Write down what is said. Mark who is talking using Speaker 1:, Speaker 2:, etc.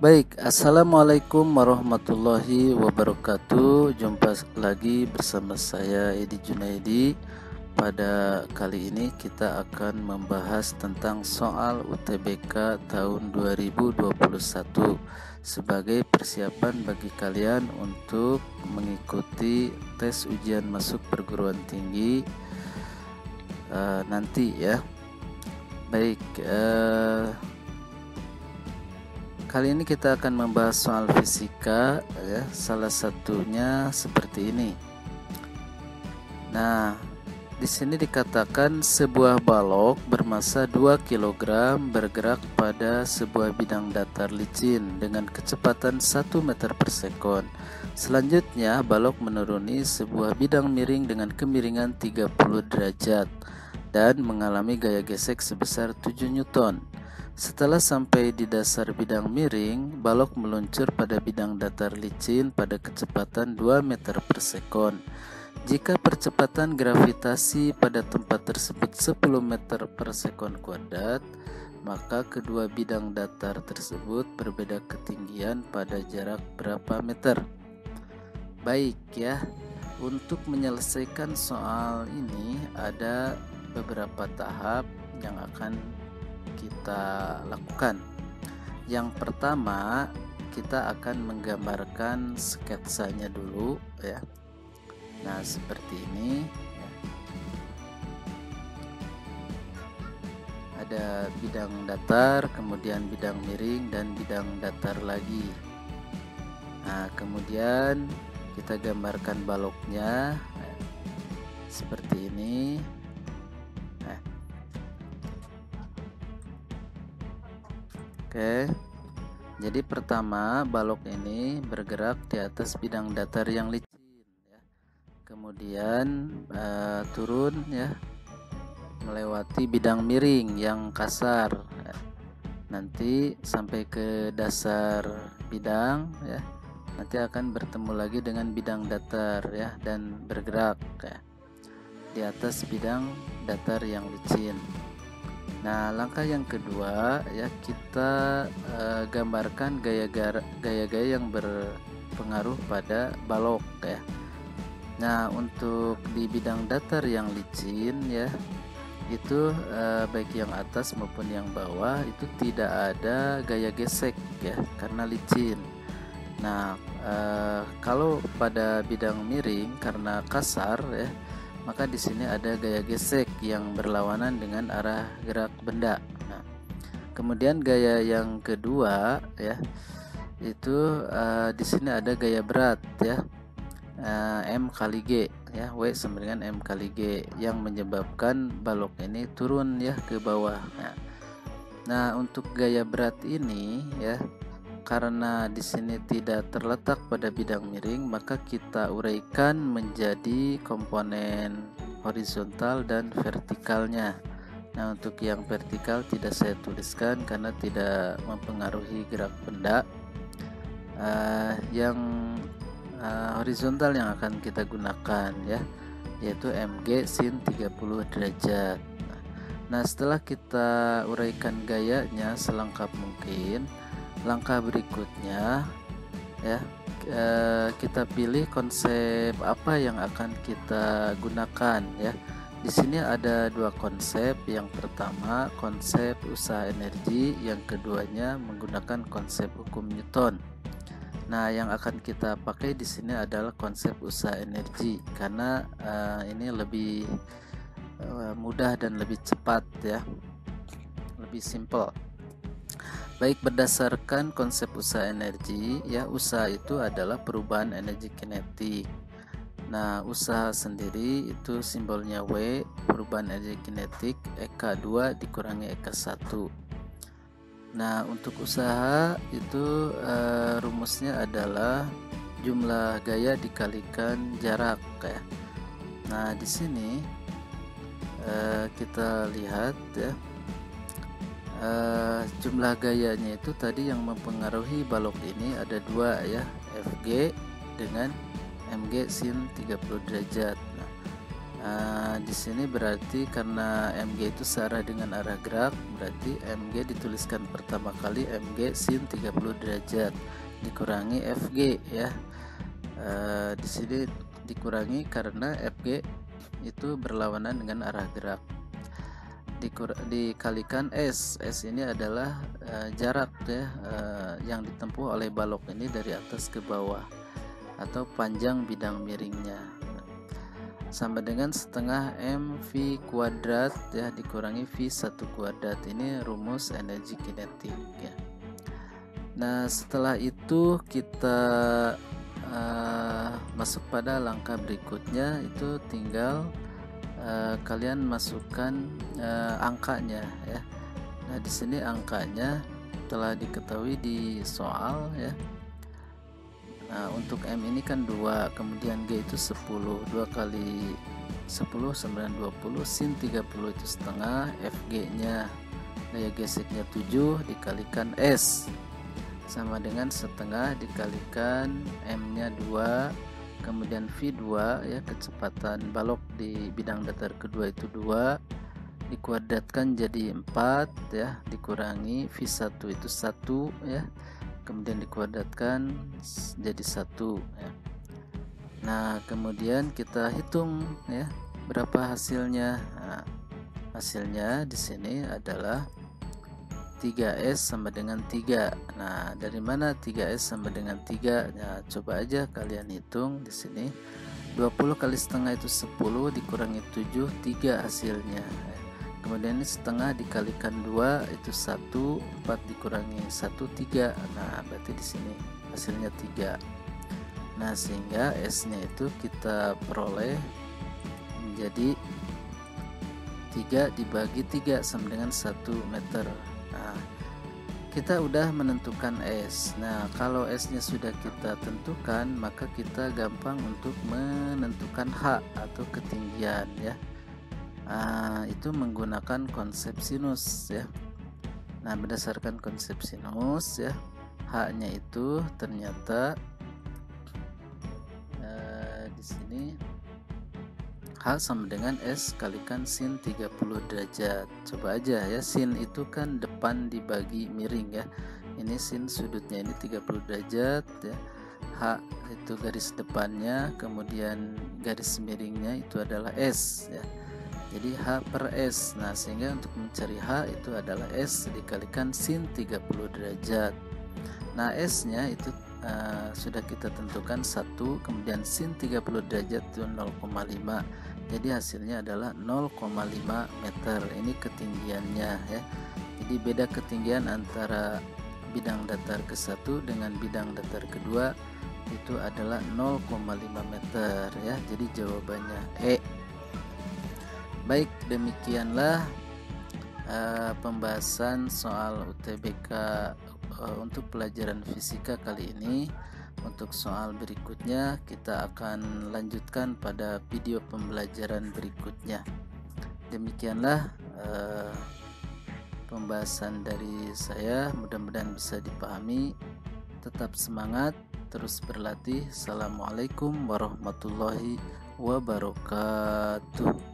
Speaker 1: Baik, assalamualaikum warahmatullahi wabarakatuh. Jumpa lagi bersama saya Edi Junaidi. Pada kali ini kita akan membahas tentang soal UTBK tahun 2021 sebagai persiapan bagi kalian untuk mengikuti tes ujian masuk perguruan tinggi nanti ya. Baik, kali ini kita akan membahas soal fisika ya, salah satunya seperti ini. Nah, di sini dikatakan sebuah balok bermasa 2 kg bergerak pada sebuah bidang datar licin dengan kecepatan 1 meter per sekon. Selanjutnya, balok menuruni sebuah bidang miring dengan kemiringan 30 derajat dan mengalami gaya gesek sebesar 7 Newton. Setelah sampai di dasar bidang miring, balok meluncur pada bidang datar licin pada kecepatan 2 meter per sekon. Jika percepatan gravitasi pada tempat tersebut 10 meter per sekon kuadrat, maka kedua bidang datar tersebut berbeda ketinggian pada jarak berapa meter. Baik ya, untuk menyelesaikan soal ini ada beberapa tahap yang akan kita lakukan. Yang pertama, kita akan menggambarkan sketsanya dulu ya. Nah, seperti ini ya. Ada bidang datar, kemudian bidang miring dan bidang datar lagi. Nah, kemudian kita gambarkan baloknya ya. Seperti ini. Oke, jadi pertama balok ini bergerak di atas bidang datar yang licin, ya. Kemudian turun ya, melewati bidang miring yang kasar, ya. Nanti sampai ke dasar bidang, ya. Nanti akan bertemu lagi dengan bidang datar ya, dan bergerak ya, di atas bidang datar yang licin. Nah, langkah yang kedua ya, kita gambarkan gaya-gaya yang berpengaruh pada balok ya. Nah, untuk di bidang datar yang licin ya, itu baik yang atas maupun yang bawah itu tidak ada gaya gesek ya, karena licin. Nah, kalau pada bidang miring karena kasar ya, maka di sini ada gaya gesek yang berlawanan dengan arah gerak benda. Nah, kemudian gaya yang kedua ya, itu di sini ada gaya berat ya, M kali G ya, W sama dengan M kali G yang menyebabkan balok ini turun ya ke bawah. Nah, untuk gaya berat ini ya, karena di sini tidak terletak pada bidang miring, maka kita uraikan menjadi komponen horizontal dan vertikalnya. Nah, untuk yang vertikal tidak saya tuliskan karena tidak mempengaruhi gerak benda. Yang horizontal yang akan kita gunakan ya, yaitu MG sin 30 derajat. Nah, setelah kita uraikan gayanya selengkap mungkin, langkah berikutnya ya, kita pilih konsep apa yang akan kita gunakan ya. Di sini ada dua konsep. Yang pertama konsep usaha energi, yang keduanya menggunakan konsep hukum Newton. Nah, yang akan kita pakai di sini adalah konsep usaha energi karena ini lebih mudah dan lebih cepat ya, lebih simple. Baik, berdasarkan konsep usaha energi ya, usaha itu adalah perubahan energi kinetik. Nah, usaha sendiri itu simbolnya W, perubahan energi kinetik EK2 dikurangi EK1. Nah, untuk usaha itu rumusnya adalah jumlah gaya dikalikan jarak ya. Nah, di sini kita lihat ya, jumlah gayanya itu tadi yang mempengaruhi balok ini ada dua ya, FG dengan MG sin 30 derajat. Nah, Di sini berarti karena MG itu searah dengan arah gerak, berarti MG dituliskan pertama kali MG sin 30 derajat dikurangi FG ya. Di sini dikurangi karena FG itu berlawanan dengan arah gerak. Dikalikan S ini adalah jarak ya yang ditempuh oleh balok ini dari atas ke bawah atau panjang bidang miringnya, sama dengan setengah mv kuadrat ya dikurangi v1 kuadrat. Ini rumus energi kinetik ya. Nah, setelah itu kita masuk pada langkah berikutnya, itu tinggal kalian masukkan angkanya ya. Nah, di sini angkanya telah diketahui di soal ya. Nah, untuk M ini kan 2, kemudian G itu 10, 2 kali 10 9 20, sin 30 itu setengah, FG nya daya geseknya 7 dikalikan S sama dengan setengah dikalikan M nya 2, kemudian V2 ya, kecepatan balok di bidang datar kedua itu 2 dikuadratkan jadi 4 ya, dikurangi V1 itu 1 ya, kemudian dikuadratkan jadi 1 ya. Nah, kemudian kita hitung ya berapa hasilnya. Nah, hasilnya di sini adalah 3S sama dengan 3. Nah, dari mana 3S sama dengan 3? Nah, coba aja kalian hitung di sini. 20 kali setengah itu 10 dikurangi 7, 3 hasilnya. Kemudian ini setengah dikalikan 2 itu 1, 4 dikurangi 1 3. Nah, berarti di sini hasilnya 3. Nah, sehingga S-nya itu kita peroleh menjadi 3 dibagi 3 sama dengan 1 meter. Nah, kita udah menentukan S. Nah, kalau S-nya sudah kita tentukan, maka kita gampang untuk menentukan H atau ketinggian ya. Itu menggunakan konsep sinus ya. Nah, berdasarkan konsep sinus ya, H-nya itu ternyata di sini H sama dengan S kalikan sin 30 derajat. Coba aja ya, sin itu kan depan dibagi miring ya. Ini sin sudutnya ini 30 derajat ya. H itu garis depannya, kemudian garis miringnya itu adalah S ya. Jadi H per S. Nah, sehingga untuk mencari H itu adalah S dikalikan sin 30 derajat. Nah, S-nya itu sudah kita tentukan 1, kemudian sin 30 derajat itu 0,5. Jadi hasilnya adalah 0,5 meter. Ini ketinggiannya ya. Jadi beda ketinggian antara bidang datar ke-1 dengan bidang datar kedua itu adalah 0,5 meter ya. Jadi jawabannya E. Baik, demikianlah pembahasan soal UTBK untuk pelajaran fisika kali ini. Untuk soal berikutnya kita akan lanjutkan pada video pembelajaran berikutnya. Demikianlah pembahasan dari saya, mudah-mudahan bisa dipahami. Tetap semangat, terus berlatih. Assalamualaikum warahmatullahi wabarakatuh.